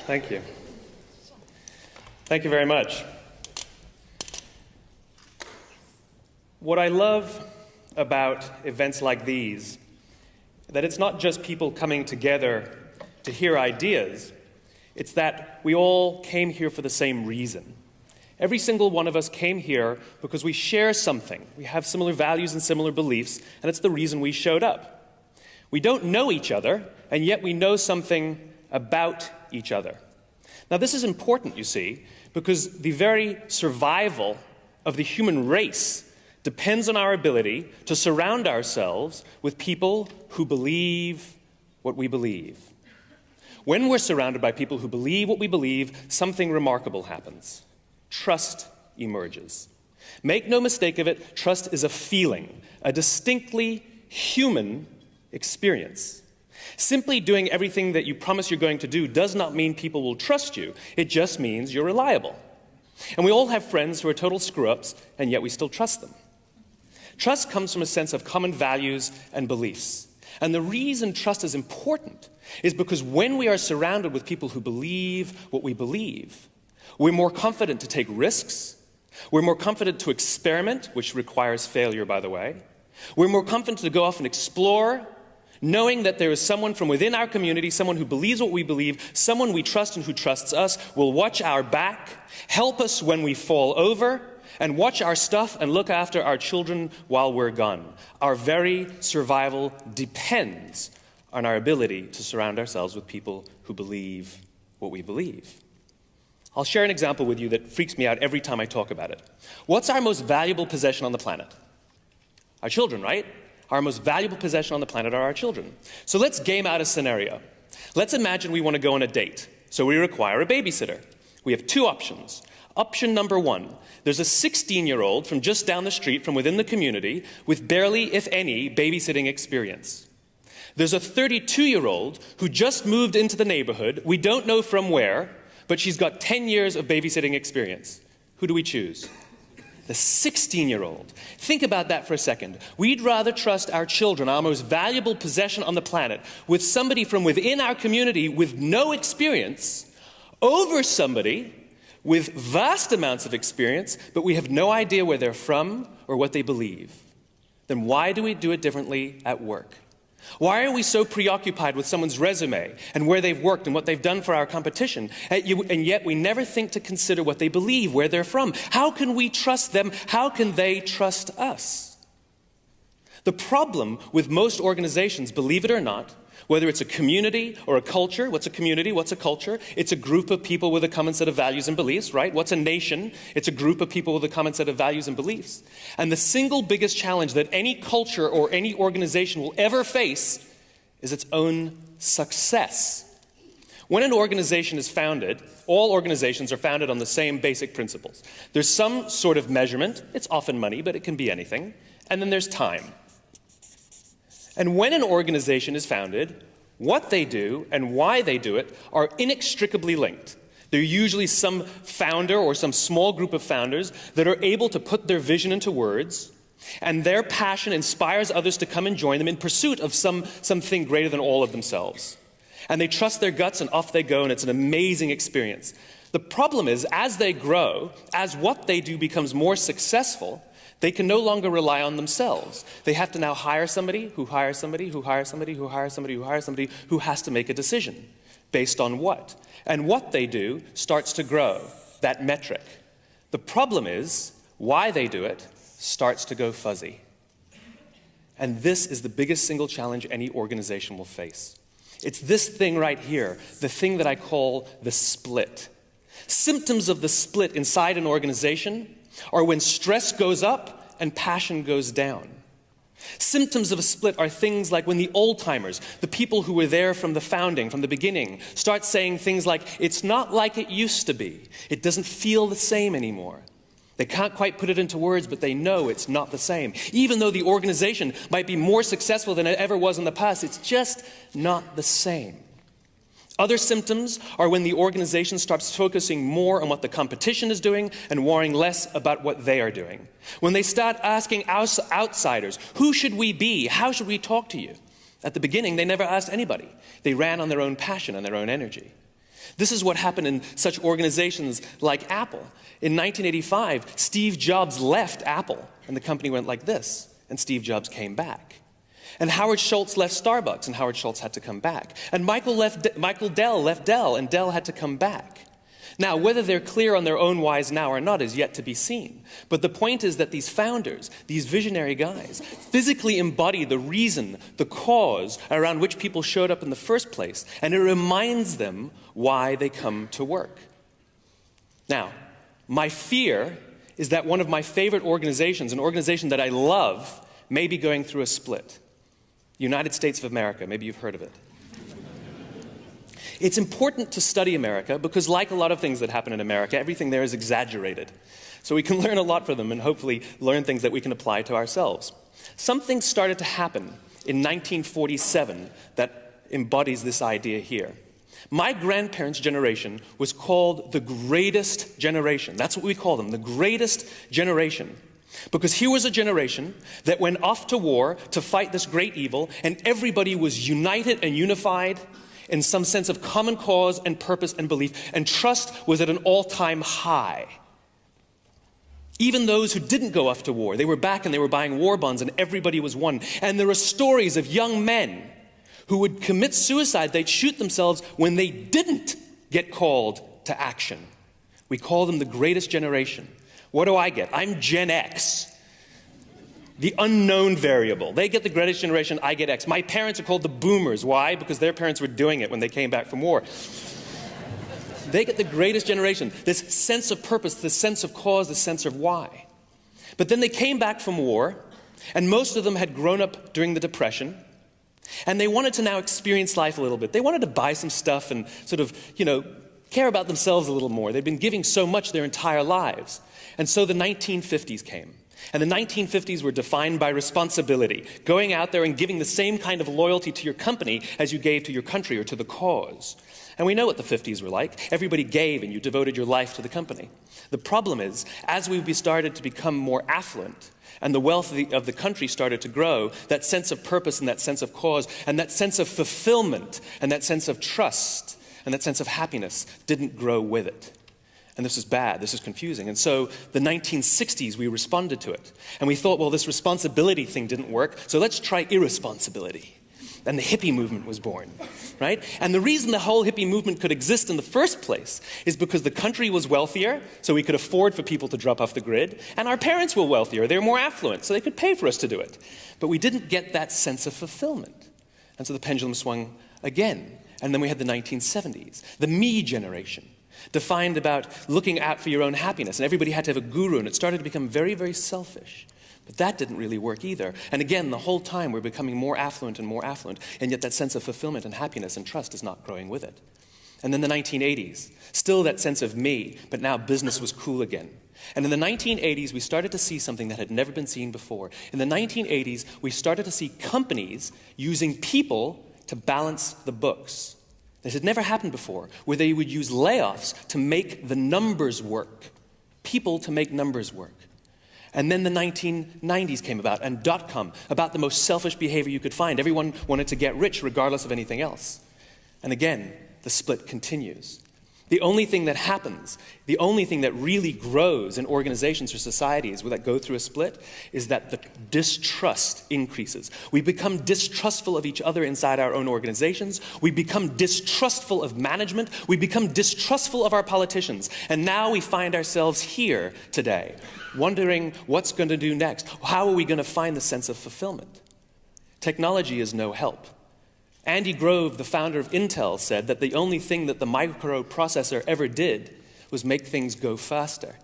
Thank you. Thank you very much. What I love about events like these, that it's not just people coming together to hear ideas, it's that we all came here for the same reason. Every single one of us came here because we share something. We have similar values and similar beliefs, and it's the reason we showed up. We don't know each other, and yet we know something about each other. Now, this is important, you see, because the very survival of the human race depends on our ability to surround ourselves with people who believe what we believe. When we're surrounded by people who believe what we believe, something remarkable happens. Trust emerges. Make no mistake of it, trust is a feeling, a distinctly human experience. Simply doing everything that you promise you're going to do does not mean people will trust you. It just means you're reliable. And we all have friends who are total screw-ups, and yet we still trust them. Trust comes from a sense of common values and beliefs. And the reason trust is important is because when we are surrounded with people who believe what we believe, we're more confident to take risks. We're more confident to experiment, which requires failure, by the way. We're more confident to go off and explore, knowing that there is someone from within our community, someone who believes what we believe, someone we trust and who trusts us, will watch our back, help us when we fall over, and watch our stuff and look after our children while we're gone. Our very survival depends on our ability to surround ourselves with people who believe what we believe. I'll share an example with you that freaks me out every time I talk about it. What's our most valuable possession on the planet? Our children, right? Our most valuable possession on the planet are our children. So let's game out a scenario. Let's imagine we want to go on a date. So we require a babysitter. We have two options. Option number one, there's a 16-year-old from just down the street from within the community with barely, if any, babysitting experience. There's a 32-year-old who just moved into the neighborhood, we don't know from where, but she's got 10 years of babysitting experience. Who do we choose? The 16-year-old. Think about that for a second. We'd rather trust our children, our most valuable possession on the planet, with somebody from within our community with no experience, over somebody with vast amounts of experience, but we have no idea where they're from or what they believe. Then why do we do it differently at work? Why are we so preoccupied with someone's resume and where they've worked and what they've done for our competition, and yet we never think to consider what they believe, where they're from? How can we trust them? How can they trust us? The problem with most organizations, believe it or not, whether it's a community or a culture, what's a community, what's a culture? It's a group of people with a common set of values and beliefs, right? What's a nation? It's a group of people with a common set of values and beliefs. And the single biggest challenge that any culture or any organization will ever face is its own success. When an organization is founded, all organizations are founded on the same basic principles. There's some sort of measurement. It's often money, but it can be anything. And then there's time. And when an organization is founded, what they do and why they do it are inextricably linked. There are usually some founder or some small group of founders that are able to put their vision into words, and their passion inspires others to come and join them in pursuit of something greater than all of themselves. And they trust their guts, and off they go, and it's an amazing experience. The problem is, as they grow, as what they do becomes more successful, they can no longer rely on themselves. They have to now hire somebody who hires somebody who hires somebody who hires somebody who hires somebody who has to make a decision. Based on what? And what they do starts to grow, that metric. The problem is, why they do it starts to go fuzzy. And this is the biggest single challenge any organization will face. It's this thing right here, the thing that I call the split. Symptoms of the split inside an organization are when stress goes up and passion goes down. Symptoms of a split are things like when the old-timers, the people who were there from the founding, from the beginning, start saying things like, it's not like it used to be. It doesn't feel the same anymore. They can't quite put it into words, but they know it's not the same. Even though the organization might be more successful than it ever was in the past, it's just not the same. Other symptoms are when the organization starts focusing more on what the competition is doing and worrying less about what they are doing. When they start asking outsiders, who should we be? How should we talk to you? At the beginning, they never asked anybody. They ran on their own passion and their own energy. This is what happened in such organizations like Apple. In 1985, Steve Jobs left Apple, and the company went like this, and Steve Jobs came back. And Howard Schultz left Starbucks, and Howard Schultz had to come back. And Michael Dell left Dell, and Dell had to come back. Now, whether they're clear on their own whys now or not is yet to be seen. But the point is that these founders, these visionary guys, physically embody the reason, the cause around which people showed up in the first place. And it reminds them why they come to work. Now, my fear is that one of my favorite organizations, an organization that I love, may be going through a split. United States of America, maybe you've heard of it. It's important to study America because, like a lot of things that happen in America, everything there is exaggerated. So we can learn a lot from them and hopefully learn things that we can apply to ourselves. Something started to happen in 1947 that embodies this idea here. My grandparents' generation was called the greatest generation. That's what we call them, the greatest generation. Because here was a generation that went off to war to fight this great evil, and everybody was united and unified in some sense of common cause and purpose and belief, and trust was at an all-time high. Even those who didn't go off to war, they were back and they were buying war bonds, and everybody was one. And there are stories of young men who would commit suicide. They'd shoot themselves when they didn't get called to action. We call them the greatest generation. What do I get? I'm Gen X. The unknown variable. They get the greatest generation, I get X. My parents are called the boomers. Why? Because their parents were doing it when they came back from war. They get the greatest generation. This sense of purpose, this sense of cause, this sense of why. But then they came back from war, and most of them had grown up during the Depression, and they wanted to now experience life a little bit. They wanted to buy some stuff and sort of, care about themselves a little more. They'd been giving so much their entire lives. And so the 1950s came. And the 1950s were defined by responsibility, going out there and giving the same kind of loyalty to your company as you gave to your country or to the cause. And we know what the 50s were like. Everybody gave and you devoted your life to the company. The problem is, as we started to become more affluent and the wealth of the country started to grow, that sense of purpose and that sense of cause and that sense of fulfillment and that sense of trust and that sense of happiness didn't grow with it. And this is bad, this is confusing. And so the 1960s, we responded to it. And we thought, well, this responsibility thing didn't work, so let's try irresponsibility. And the hippie movement was born, right? And the reason the whole hippie movement could exist in the first place is because the country was wealthier, so we could afford for people to drop off the grid, and our parents were wealthier, they were more affluent, so they could pay for us to do it. But we didn't get that sense of fulfillment. And so the pendulum swung again. And then we had the 1970s, the me generation, defined about looking out for your own happiness. And everybody had to have a guru, and it started to become very, very selfish. But that didn't really work either. And again, the whole time we're becoming more affluent, and yet that sense of fulfillment and happiness and trust is not growing with it. And then the 1980s, still that sense of me, but now business was cool again. And in the 1980s, we started to see something that had never been seen before. In the 1980s, we started to see companies using people to balance the books. This had never happened before, where they would use layoffs to make the numbers work. People to make numbers work. And then the 1990s came about, and .com, about the most selfish behavior you could find. Everyone wanted to get rich regardless of anything else. And again, the split continues. The only thing that happens, the only thing that really grows in organizations or societies that go through a split is that the distrust increases. We become distrustful of each other inside our own organizations. We become distrustful of management. We become distrustful of our politicians. And now we find ourselves here today, wondering what's going to do next. How are we going to find the sense of fulfillment? Technology is no help. Andy Grove, the founder of Intel, said that the only thing that the microprocessor ever did was make things go faster.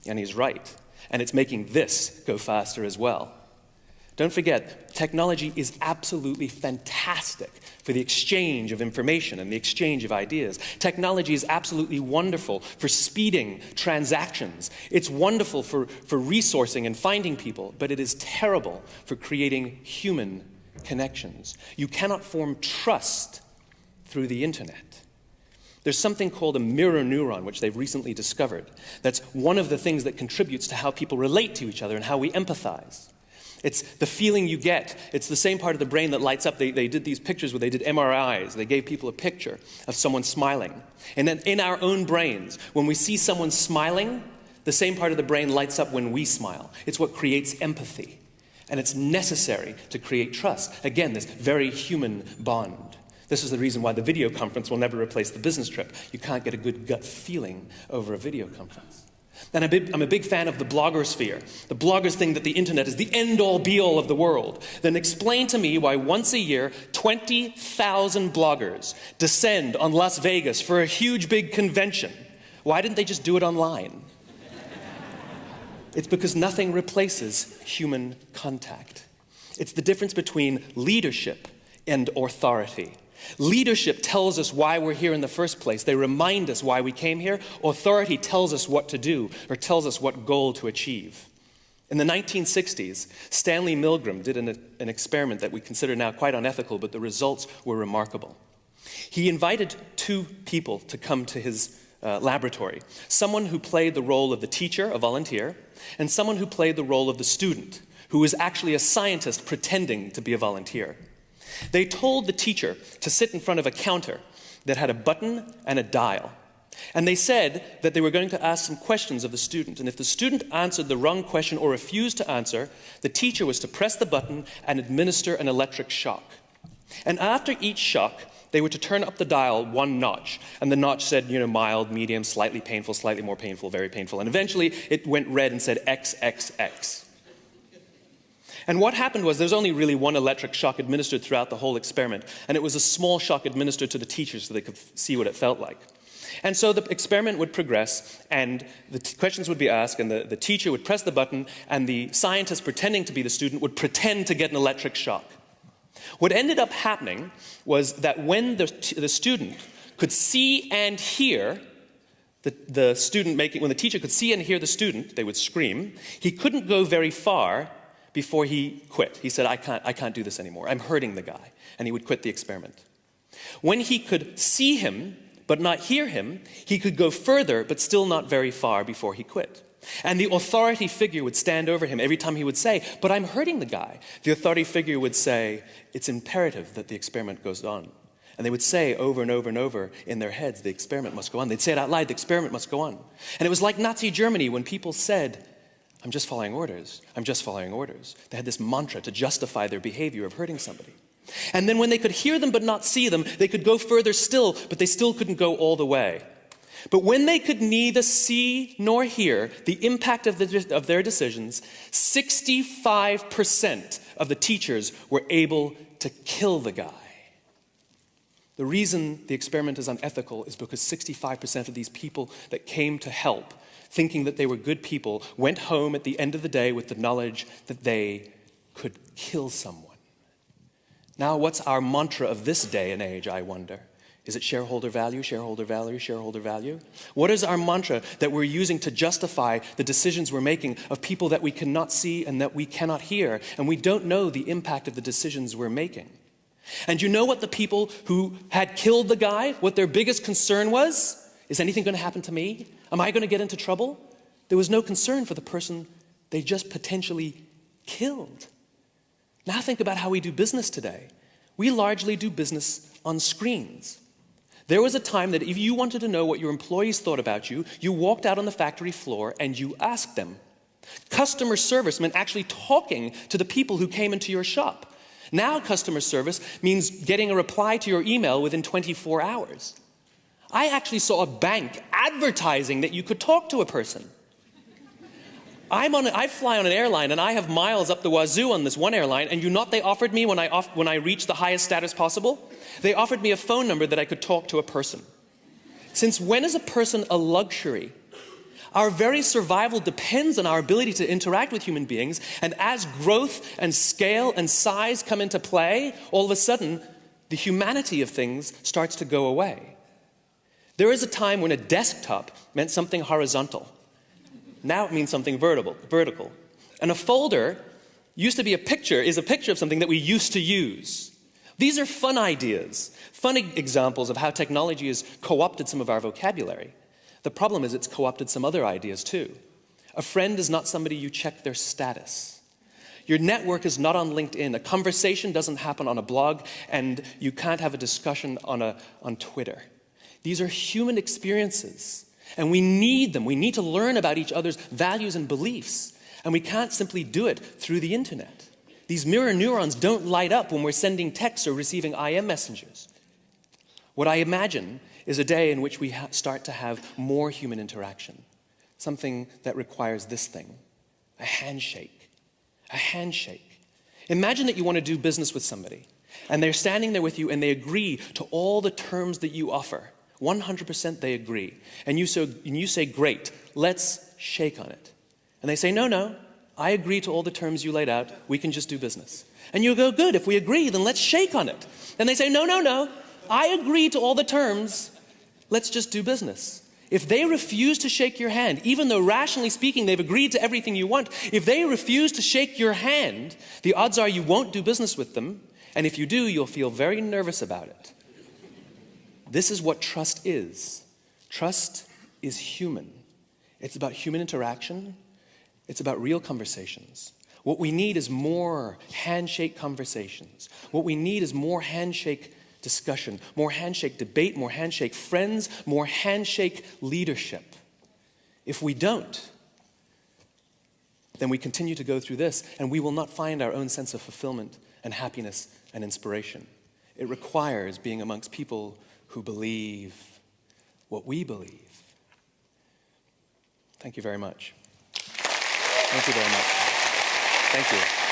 And he's right. And it's making this go faster as well. Don't forget, technology is absolutely fantastic for the exchange of information and the exchange of ideas. Technology is absolutely wonderful for speeding transactions. It's wonderful for resourcing and finding people, but it is terrible for creating human connections. You cannot form trust through the internet. There's something called a mirror neuron, which they've recently discovered. That's one of the things that contributes to how people relate to each other and how we empathize. It's the feeling you get. It's the same part of the brain that lights up. They did these pictures where they did MRIs. They gave people a picture of someone smiling. And then in our own brains, when we see someone smiling, the same part of the brain lights up when we smile. It's what creates empathy. And it's necessary to create trust. Again, this very human bond. This is the reason why the video conference will never replace the business trip. You can't get a good gut feeling over a video conference. And I'm a big fan of the blogosphere. The bloggers think that the internet is the end-all, be-all of the world. Then explain to me why once a year, 20,000 bloggers descend on Las Vegas for a huge, big convention. Why didn't they just do it online? It's because nothing replaces human contact. It's the difference between leadership and authority. Leadership tells us why we're here in the first place. They remind us why we came here. Authority tells us what to do or tells us what goal to achieve. In the 1960s, Stanley Milgram did an experiment that we consider now quite unethical, but the results were remarkable. He invited two people to come to his laboratory. Someone who played the role of the teacher, a volunteer, and someone who played the role of the student, who was actually a scientist pretending to be a volunteer. They told the teacher to sit in front of a counter that had a button and a dial. And they said that they were going to ask some questions of the student. And if the student answered the wrong question or refused to answer, the teacher was to press the button and administer an electric shock. And after each shock, they were to turn up the dial one notch. And the notch said, mild, medium, slightly painful, slightly more painful, very painful. And eventually, it went red and said XXX. And what happened was there was only really one electric shock administered throughout the whole experiment. And it was a small shock administered to the teachers so they could see what it felt like. And so the experiment would progress, and the questions would be asked, and the teacher would press the button, and the scientist pretending to be the student would pretend to get an electric shock. What ended up happening was that when the student could see and hear when the teacher could see and hear the student, they would scream. He couldn't go very far before he quit. He said, I can't do this anymore. I'm hurting the guy. And he would quit the experiment. When he could see him but not hear him, he could go further but still not very far before he quit. And the authority figure would stand over him every time he would say, but I'm hurting the guy. The authority figure would say, it's imperative that the experiment goes on. And they would say over and over and over in their heads, the experiment must go on. They'd say it out loud, the experiment must go on. And it was like Nazi Germany when people said, I'm just following orders. I'm just following orders. They had this mantra to justify their behavior of hurting somebody. And then when they could hear them but not see them, they could go further still, but they still couldn't go all the way. But when they could neither see nor hear the impact of their decisions, 65% of the teachers were able to kill the guy. The reason the experiment is unethical is because 65% of these people that came to help, thinking that they were good people, went home at the end of the day with the knowledge that they could kill someone. Now, what's our mantra of this day and age, I wonder? Is it shareholder value, shareholder value, shareholder value? What is our mantra that we're using to justify the decisions we're making of people that we cannot see and that we cannot hear, and we don't know the impact of the decisions we're making? And you know what the people who had killed the guy, what their biggest concern was? Is anything going to happen to me? Am I going to get into trouble? There was no concern for the person they just potentially killed. Now think about how we do business today. We largely do business on screens. There was a time that if you wanted to know what your employees thought about you, you walked out on the factory floor and you asked them. Customer service meant actually talking to the people who came into your shop. Now customer service means getting a reply to your email within 24 hours. I actually saw a bank advertising that you could talk to a person. I fly on an airline and I have miles up the wazoo on this one airline, and you know what they offered me when I reached the highest status possible? They offered me a phone number that I could talk to a person. Since when is a person a luxury? Our very survival depends on our ability to interact with human beings, and as growth and scale and size come into play, all of a sudden, the humanity of things starts to go away. There is a time when a desktop meant something horizontal. Now it means something vertical. And a folder is a picture of something that we used to use. These are fun ideas, fun examples of how technology has co-opted some of our vocabulary. The problem is it's co-opted some other ideas too. A friend is not somebody you check their status. Your network is not on LinkedIn. A conversation doesn't happen on a blog, and you can't have a discussion on Twitter. These are human experiences, and we need them. We need to learn about each other's values and beliefs, and we can't simply do it through the internet. These mirror neurons don't light up when we're sending texts or receiving IM messengers. What I imagine is a day in which we start to have more human interaction, something that requires this thing, a handshake. A handshake. Imagine that you want to do business with somebody, and they're standing there with you, and they agree to all the terms that you offer. 100% they agree. And you say, great, let's shake on it. And they say, no, I agree to all the terms you laid out. We can just do business. And you go, good, if we agree, then let's shake on it. And they say, no, I agree to all the terms. Let's just do business. If they refuse to shake your hand, even though rationally speaking they've agreed to everything you want, if they refuse to shake your hand, the odds are you won't do business with them, and if you do, you'll feel very nervous about it. This is what trust is. Trust is human. It's about human interaction. It's about real conversations. What we need is more handshake conversations. What we need is more handshake discussion, more handshake debate, more handshake friends, more handshake leadership. If we don't, then we continue to go through this, and we will not find our own sense of fulfillment and happiness and inspiration. It requires being amongst people who believe what we believe. Thank you very much. Thank you very much. Thank you.